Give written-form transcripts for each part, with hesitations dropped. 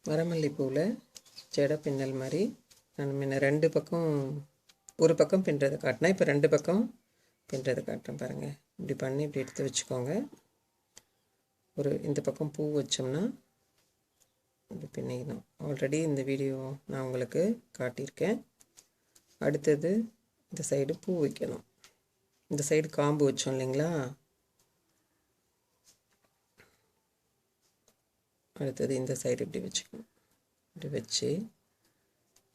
மரமல்லி பூவில் ஜட பின்னல் மாதிரி நான் முன்ன 2 பக்கம் ஒரு பக்கம் பின்னுறது காட்டினேன். இப்போ 2 பக்கம் பின்னுறது காட்டுறேன் பாருங்கள். இப்படி பண்ணி இப்படி எடுத்து வச்சுக்கோங்க. ஒரு இந்த பக்கம் பூ வச்சோம்னா இப்படி பின்னிக்கணும். ஆல்ரெடி இந்த வீடியோ நான் உங்களுக்கு காட்டியிருக்கேன். அடுத்தது இந்த சைடு பூ வைக்கணும். இந்த சைடு காம்பு வச்சோம் இல்லைங்களா, அடுத்தது இந்த சைடு இப்படி வச்சுக்கணும். இப்படி வச்சு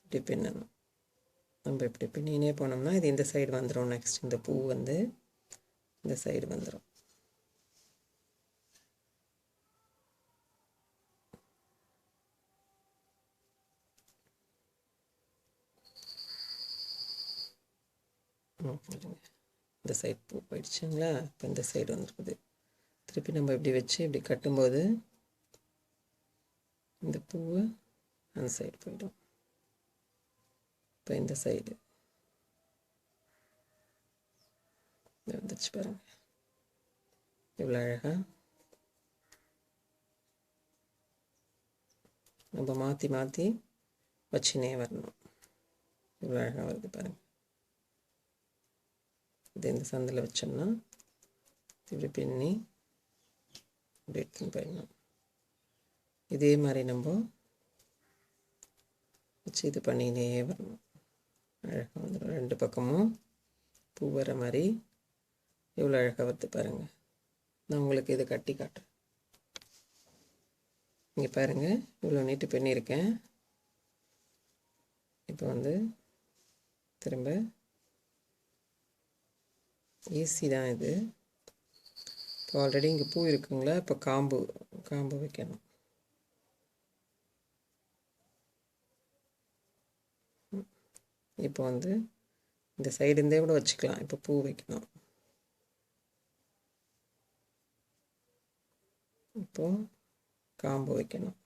இப்படி பின்னணும். நம்ம இப்படி பின்னினே போனோம்னா இது இந்த சைடு வந்துடும். நெக்ஸ்ட் இந்த பூ வந்து இந்த சைடு வந்துடும். இந்த சைடு பூ போயிடுச்சுங்களா. இப்போ இந்த சைடு வந்துருக்குது. திருப்பி நம்ம இப்படி வச்சு இப்படி கட்டும்போது இந்த பூவு அந்த சைடு போயிடும். இப்போ இந்த சைடு வந்துச்சு பாருங்க, இவ்வளோ அழகாக நம்ம மாற்றி மாற்றி வச்சுனே வரணும். இவ்வளோ அழகாக வருது பாருங்கள். இது இந்த சந்தில் வச்சோம்னா இப்படி பின்னி இப்படி எடுத்துன்னு போயிடணும். இதே மாதிரி நம்ம வச்சு இது பண்ணினே வரணும். அழகாக வந்துடும். 2 பக்கமும் பூ வர மாதிரி எவ்வளோ அழகாக வருது பாருங்கள். நான் உங்களுக்கு இதை கட்டி காட்டுறேன். இங்கே பாருங்கள், இவ்வளோ நீட்டு பின்னியிருக்கேன். இப்போ வந்து திரும்ப ஈஸி தான் இது. இப்போ ஆல்ரெடி இங்கே பூ இருக்குங்களா, இப்போ காம்பு வைக்கணும். இப்போ வந்து இந்த சைடு இருந்தே கூட வச்சுக்கலாம். இப்போ பூ வைக்கணும். இப்போது காம்பு வைக்கணும்.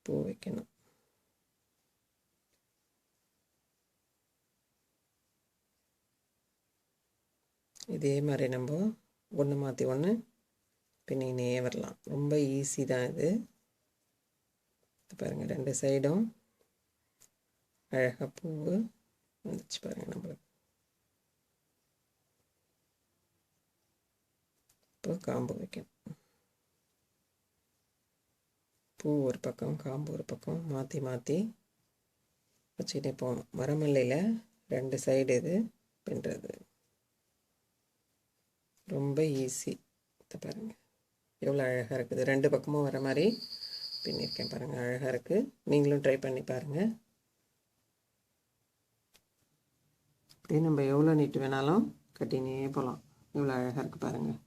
பூ வைக்கணும். இதே மாதிரி நம்ம ஒன்று மாற்றி ஒன்று பின்னினே வரலாம். ரொம்ப ஈஸி தான் இது. பாருங்கள், 2 சைடும் அழகாக பூ வந்துச்சு பாருங்கள் நம்மளுக்கு. இப்போ காம்பு வைக்கணும். பூ ஒரு பக்கம் காம்பு ஒரு பக்கம் மாற்றி மாற்றி வச்சுக்கிட்டே போகணும். மரமல்லியில் 2 சைடு இது பின்னுறது ரொம்ப ஈஸி. இதை பாருங்கள் எவ்வளோ அழகாக இருக்குது. 2 பக்கமும் வர மாதிரி பின்னிருக்கேன் பாருங்கள். அழகாக இருக்குது. நீங்களும் ட்ரை பண்ணி பாருங்கள். இப்படியே நம்ம எவ்வளோ நீட்டு வேணாலும் கட்டினே போகலாம். இவ்வளோ அழகாக இருக்குது பாருங்கள்.